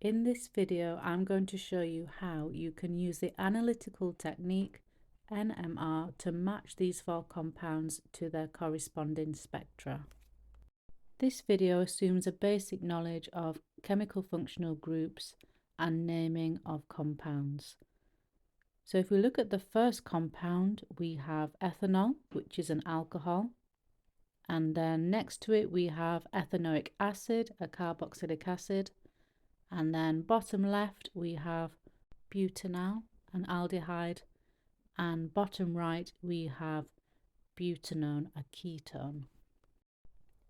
In this video, I'm going to show you how you can use the analytical technique NMR to match these four compounds to their corresponding spectra. This video assumes a basic knowledge of chemical functional groups and naming of compounds. So if we look at the first compound, we have ethanol, which is an alcohol. And then next to it, we have ethanoic acid, a carboxylic acid. And then bottom left, we have butanol, an aldehyde. And bottom right, we have butanone, a ketone.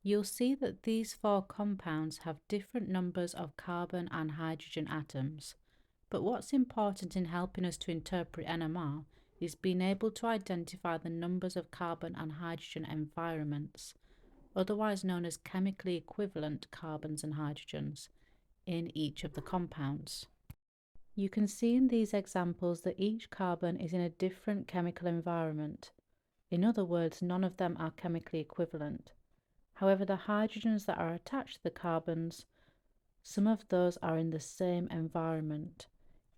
You'll see that these four compounds have different numbers of carbon and hydrogen atoms. But what's important in helping us to interpret NMR is being able to identify the numbers of carbon and hydrogen environments, otherwise known as chemically equivalent carbons and hydrogens, in each of the compounds. You can see in these examples that each carbon is in a different chemical environment. In other words, none of them are chemically equivalent. However, the hydrogens that are attached to the carbons, some of those are in the same environment.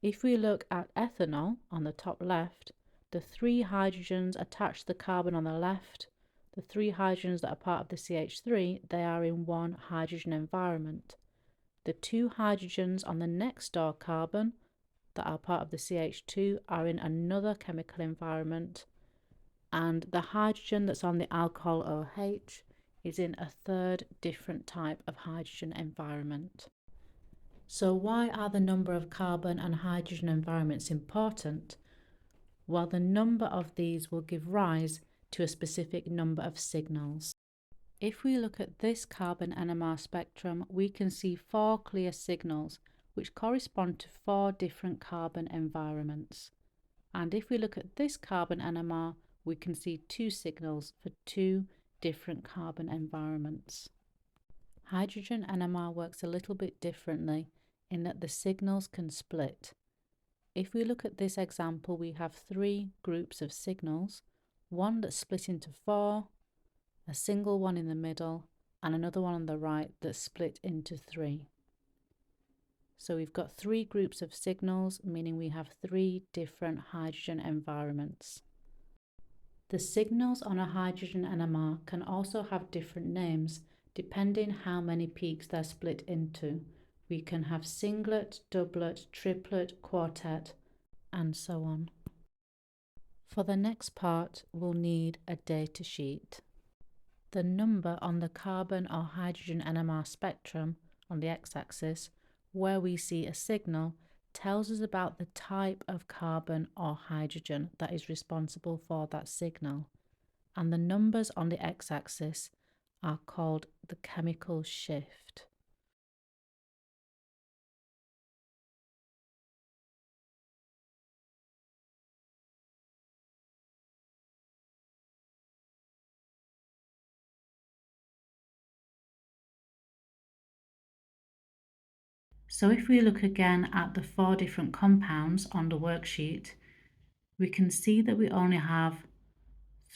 If we look at ethanol on the top left, the three hydrogens attached to the carbon on the left, the three hydrogens that are part of the CH3, they are in one hydrogen environment. The two hydrogens on the next door carbon that are part of the CH2 are in another chemical environment, and the hydrogen that's on the alcohol OH is in a third different type of hydrogen environment. So why are the number of carbon and hydrogen environments important? Well, the number of these will give rise to a specific number of signals. If we look at this carbon NMR spectrum, we can see four clear signals which correspond to four different carbon environments. And if we look at this carbon NMR, we can see two signals for two different carbon environments. Hydrogen NMR works a little bit differently in that the signals can split. If we look at this example, we have three groups of signals, one that's split into four, a single one in the middle, and another one on the right that's split into three. So we've got three groups of signals, meaning we have three different hydrogen environments. The signals on a hydrogen NMR can also have different names depending how many peaks they're split into. We can have singlet, doublet, triplet, quartet, and so on. For the next part, we'll need a data sheet. The number on the carbon or hydrogen NMR spectrum on the x-axis, where we see a signal, tells us about the type of carbon or hydrogen that is responsible for that signal. And the numbers on the x-axis are called the chemical shift. So if we look again at the four different compounds on the worksheet, we can see that we only have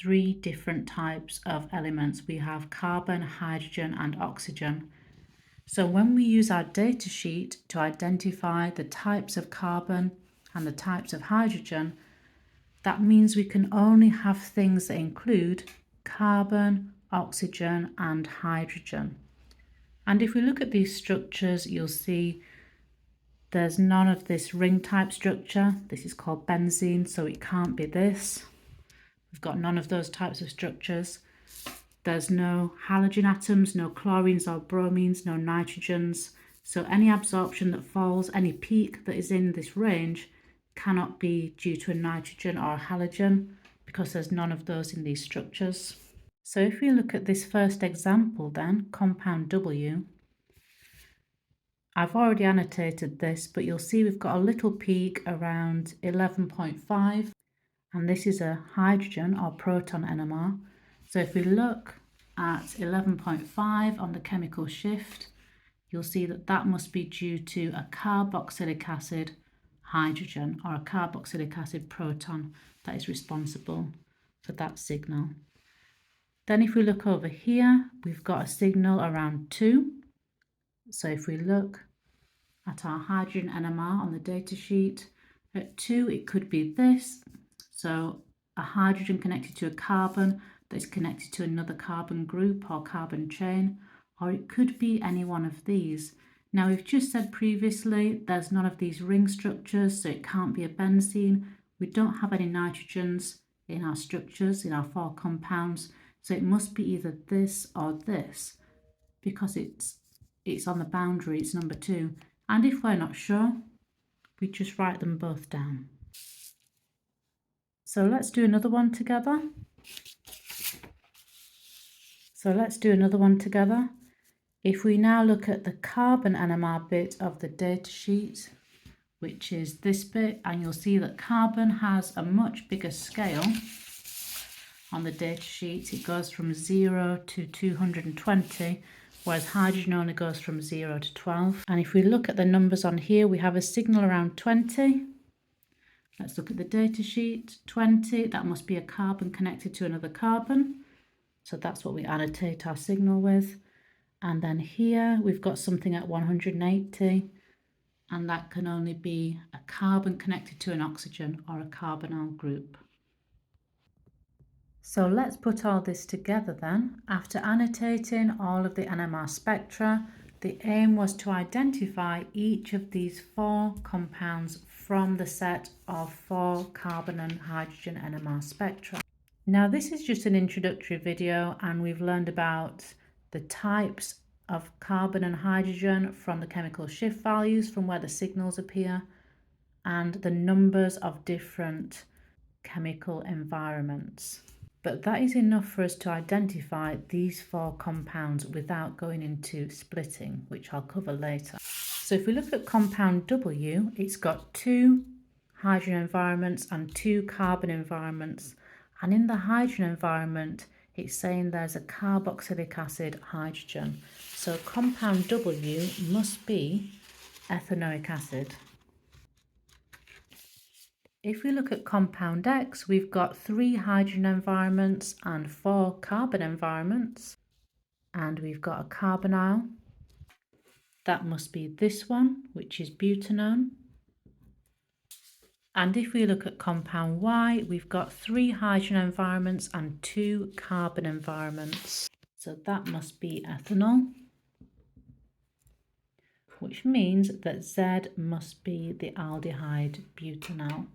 three different types of elements. We have carbon, hydrogen, and oxygen. So when we use our data sheet to identify the types of carbon and the types of hydrogen, that means we can only have things that include carbon, oxygen, and hydrogen. And if we look at these structures, you'll see there's none of this ring type structure. This is called benzene, so it can't be this. We've got none of those types of structures. There's no halogen atoms, no chlorines or bromines, no nitrogens. So any absorption that falls, any peak that is in this range cannot be due to a nitrogen or a halogen because there's none of those in these structures. So if we look at this first example then, compound W, I've already annotated this, but you'll see we've got a little peak around 11.5, and this is a hydrogen or proton NMR. So if we look at 11.5 on the chemical shift, you'll see that that must be due to a carboxylic acid hydrogen or a carboxylic acid proton that is responsible for that signal. Then if we look over here, we've got a signal around 2. So if we look at our hydrogen NMR on the data sheet. At 2, it could be this. So a hydrogen connected to a carbon that is connected to another carbon group or carbon chain, or it could be any one of these. Now, we've just said previously there's none of these ring structures, so it can't be a benzene. We don't have any nitrogens in our structures, in our 4 compounds, so it must be either this or this, because it's on the boundary, it's number 2. And if we're not sure, we just write them both down. So let's do another one together. If we now look at the carbon NMR bit of the data sheet, which is this bit, and you'll see that carbon has a much bigger scale on the data sheet. It goes from 0 to 220, whereas hydrogen only goes from 0 to 12. And if we look at the numbers on here, we have a signal around 20. Let's look at the data sheet. 20, that must be a carbon connected to another carbon. So that's what we annotate our signal with. And then here we've got something at 180, and that can only be a carbon connected to an oxygen or a carbonyl group. So let's put all this together then. After annotating all of the NMR spectra, the aim was to identify each of these 4 compounds from the set of 4 carbon and hydrogen NMR spectra. Now, this is just an introductory video, and we've learned about the types of carbon and hydrogen from the chemical shift values, from where the signals appear, and the numbers of different chemical environments. But that is enough for us to identify these 4 compounds without going into splitting, which I'll cover later. So if we look at compound W, it's got 2 hydrogen environments and 2 carbon environments. And in the hydrogen environment, it's saying there's a carboxylic acid hydrogen. So compound W must be ethanoic acid. If we look at compound X, we've got 3 hydrogen environments and 4 carbon environments. And we've got a carbonyl. That must be this one, which is butanone. And if we look at compound Y, we've got 3 hydrogen environments and 2 carbon environments. So that must be ethanol, which means that Z must be the aldehyde butanol.